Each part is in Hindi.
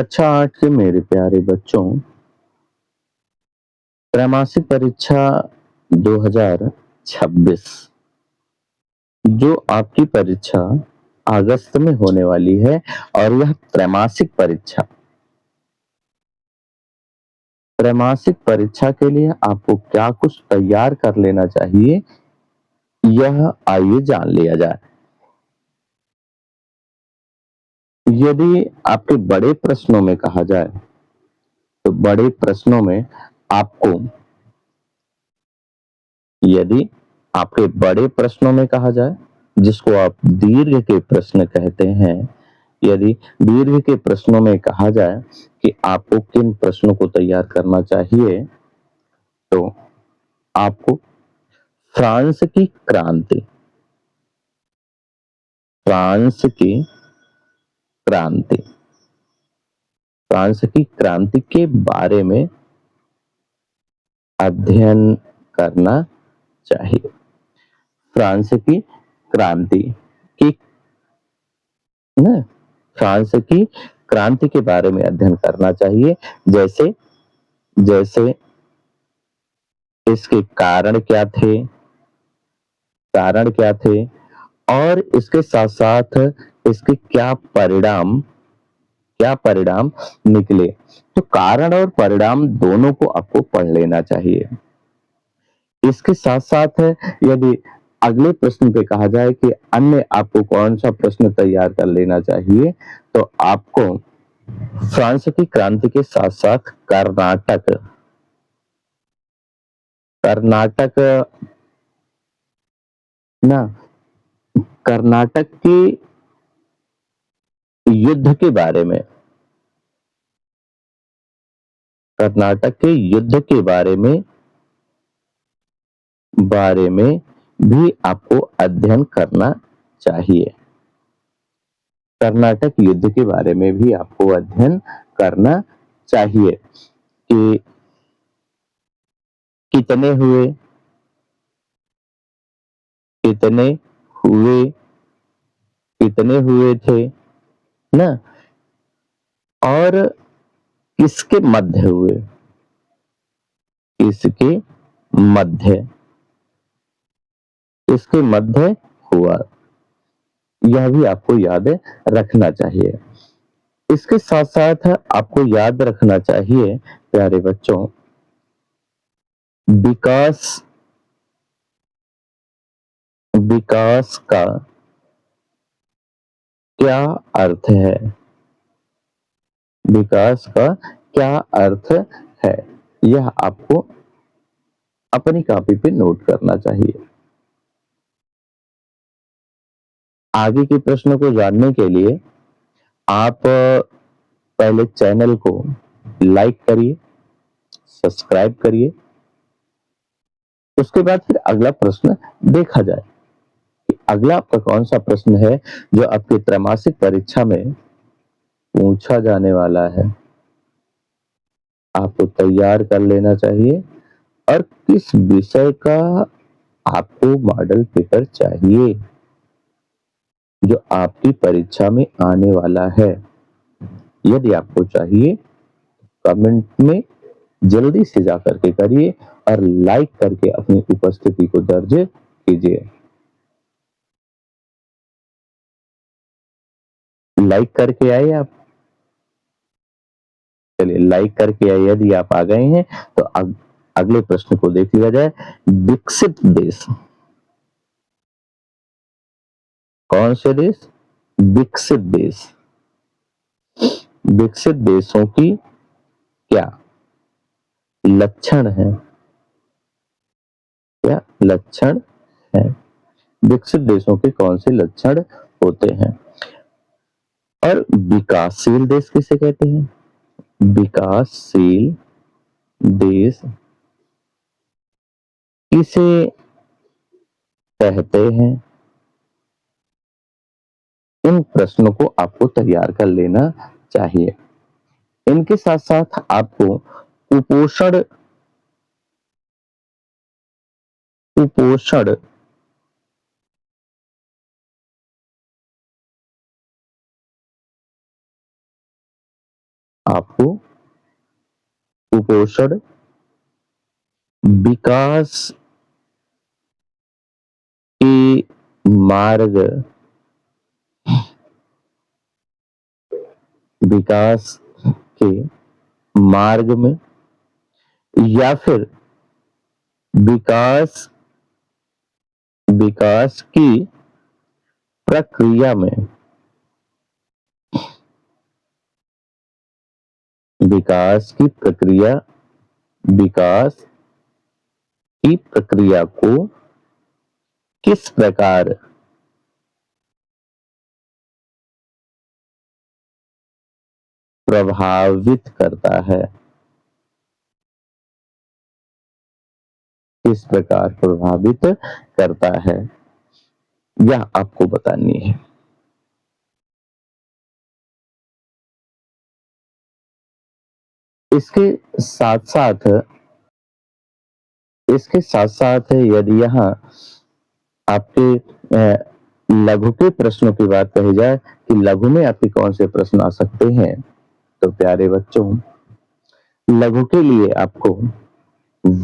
कक्षा 8 के मेरे प्यारे बच्चों, त्रैमासिक परीक्षा 2026 जो आपकी परीक्षा अगस्त में होने वाली है और यह त्रैमासिक परीक्षा के लिए आपको क्या कुछ तैयार कर लेना चाहिए, यह आइए जान लिया जाए। यदि आपके बड़े प्रश्नों में कहा जाए, तो बड़े प्रश्नों में आपको यदि आपके बड़े प्रश्नों में कहा जाए, जिसको आप दीर्घ के प्रश्न कहते हैं, यदि दीर्घ के प्रश्नों में कहा जाए कि आपको किन प्रश्नों को तैयार करना चाहिए, तो आपको फ्रांस की क्रांति फ्रांस की क्रांति फ्रांस की क्रांति के बारे में अध्ययन करना चाहिए। फ्रांस की क्रांति की ना फ्रांस की क्रांति के बारे में अध्ययन करना चाहिए। जैसे जैसे इसके कारण क्या थे और इसके साथ-साथ इसके क्या परिणाम निकले। तो कारण और परिणाम दोनों को आपको पढ़ लेना चाहिए। इसके साथ-साथ यदि अगले प्रश्न पे कहा जाए कि अन्य आपको कौन-सा प्रश्न तैयार कर लेना चाहिए, तो आपको फ्रांस की क्रांति के साथ-साथ कर्नाटक ना कर्नाटक की युद्ध के बारे में कर्नाटक के युद्ध के बारे में भी आपको अध्ययन करना चाहिए। कर्नाटक युद्ध के बारे में भी आपको अध्ययन करना चाहिए कि कितने हुए कितने हुए कितने हुए थे ना, और किसके मध्य हुए किसके मध्य किसके मध्य हुआ, यह भी आपको याद रखना चाहिए। इसके साथ-साथ आपको याद रखना चाहिए प्यारे बच्चों, विकास विकास का क्या अर्थ है विकास का क्या अर्थ है, यह आपको अपनी कॉपी पे नोट करना चाहिए। आगे के प्रश्नों को जानने के लिए आप पहले चैनल को लाइक करिए, सब्सक्राइब करिए। उसके बाद फिर अगला प्रश्न देखा जाए कि अगला आपका कौन-सा प्रश्न है जो आपकी त्रैमासिक परीक्षा में पूछा जाने वाला है। आपको तैयार कर लेना चाहिए और किस विषय का आपको मॉडल पेपर चाहिए जो आपकी परीक्षा में आने वाला है। यदि आपको चाहिए, कमेंट में जल्दी से जाकर के करिए और लाइक करके अपनी उपस्थिति को दर्ज कीजिए। लाइक करके आए आप? चलिए लाइक करके आए। यदि आप आ गए हैं तो अगले प्रश्न को देख लिया जाए। विकसित देश कौन से देश? विकसित देश। विकसित देशों की क्या लक्षण है? क्या लक्षण है? विकसित देशों के कौन से लक्षण होते हैं? और विकासशील देश किसे कहते हैं? विकासशील देश किसे कहते हैं? इन प्रश्नों को आपको तैयार कर लेना चाहिए। इनके साथ-साथ आपको कुपोषण कुपोषण आपको कुपोषण, विकास के मार्ग विकास के मार्ग में या फिर विकास विकास की प्रक्रिया में विकास की प्रक्रिया विकास की प्रक्रिया को किस प्रकार प्रभावित करता है, किस प्रकार प्रभावित करता है, यह आपको बतानी है। इसके साथ साथ यदि यहाँ आपके लघु के प्रश्नों की बात कही जाए कि लघु में आपके कौन से प्रश्न आ सकते हैं, तो प्यारे बच्चों, लघु के लिए आपको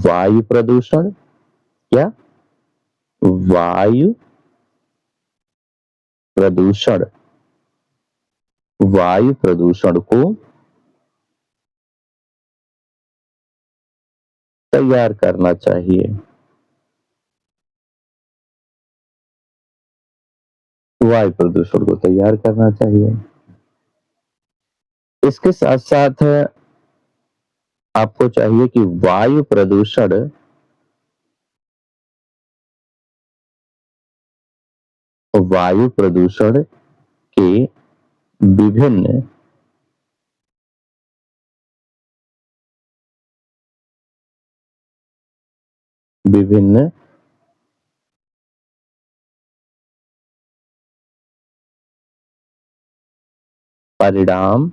वायु प्रदूषण क्या वायु प्रदूषण वायु प्रदूषण को तैयार करना चाहिए। वायु प्रदूषण को तैयार करना चाहिए। इसके साथ साथ आपको चाहिए कि वायु प्रदूषण के विभिन्न विभिन्न परिणाम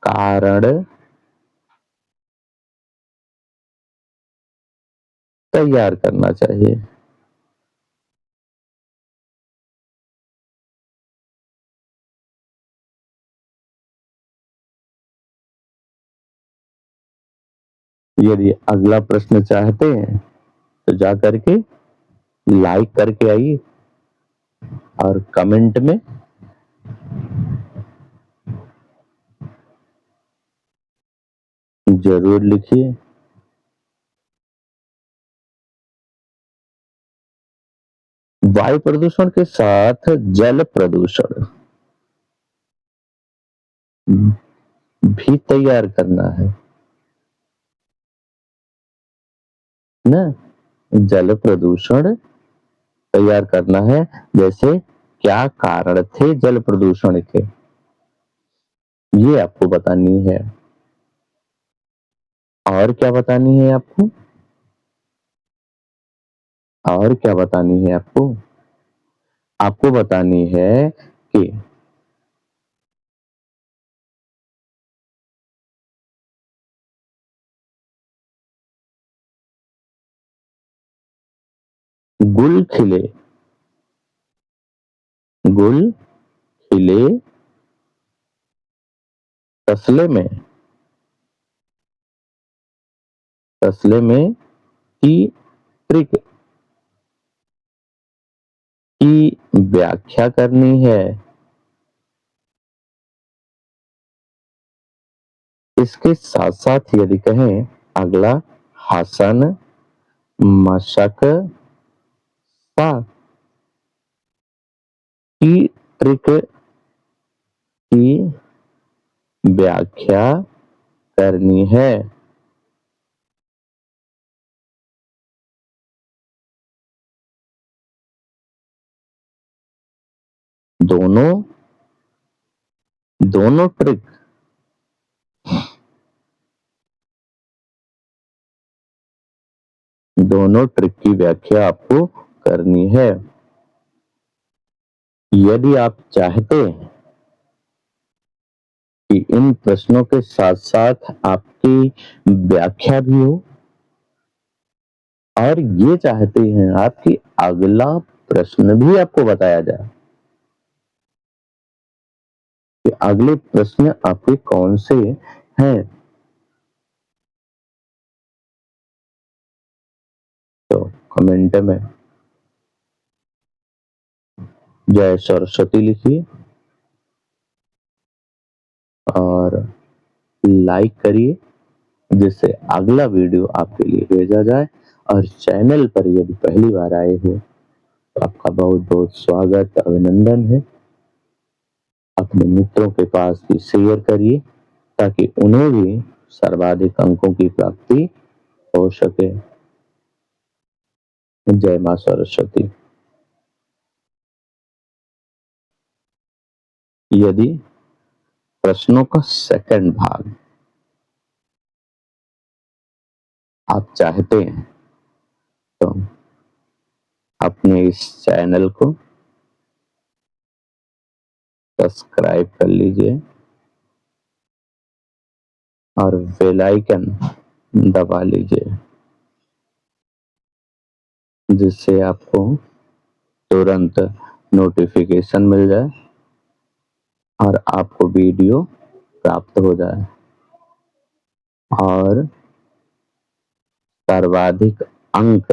कारण तैयार करना चाहिए। यदि अगला प्रश्न चाहते हैं तो जा करके लाइक करके आइए और कमेंट में जरूर लिखिए। वायु प्रदूषण के साथ जल प्रदूषण भी तैयार करना है ना। जल प्रदूषण तैयार करना है, जैसे क्या कारण थे जल प्रदूषण के, ये आपको बतानी है। और क्या बतानी है आपको और क्या बतानी है आपको आपको बतानी है कि गुल खिले गुल खिले तसले में की ट्रिक की व्याख्या करनी है। इसके साथ साथ यदि कहें अगला हसन मशक सा की ट्रिक की व्याख्या करनी है। दोनों दोनों ट्रिक दोनों ट्रिक की व्याख्या आपको करनी है। यदि आप चाहते हैं कि इन प्रश्नों के साथ साथ आपकी व्याख्या भी हो और ये चाहते हैं आप कि अगला प्रश्न भी आपको बताया जाए कि अगले प्रश्न आपके कौन से हैं। तो कमेंट में जय सरस्वती लिखिए और लाइक करिए जिससे अगला वीडियो आपके लिए भेजा जाए। और चैनल पर यदि पहली बार आए हो तो आपका बहुत बहुत स्वागत अभिनंदन है। अपने मित्रों के पास भी शेयर करिए ताकि उन्हें भी सर्वाधिक अंकों की प्राप्ति हो सके। जय मां सरस्वती। यदि प्रश्नों का सेकंड भाग आप चाहते हैं तो अपने इस चैनल को सब्सक्राइब कर लीजिए और बेल आइकन दबा लीजिए जिससे आपको तुरंत नोटिफिकेशन मिल जाए और आपको वीडियो प्राप्त हो जाए और सर्वाधिक अंक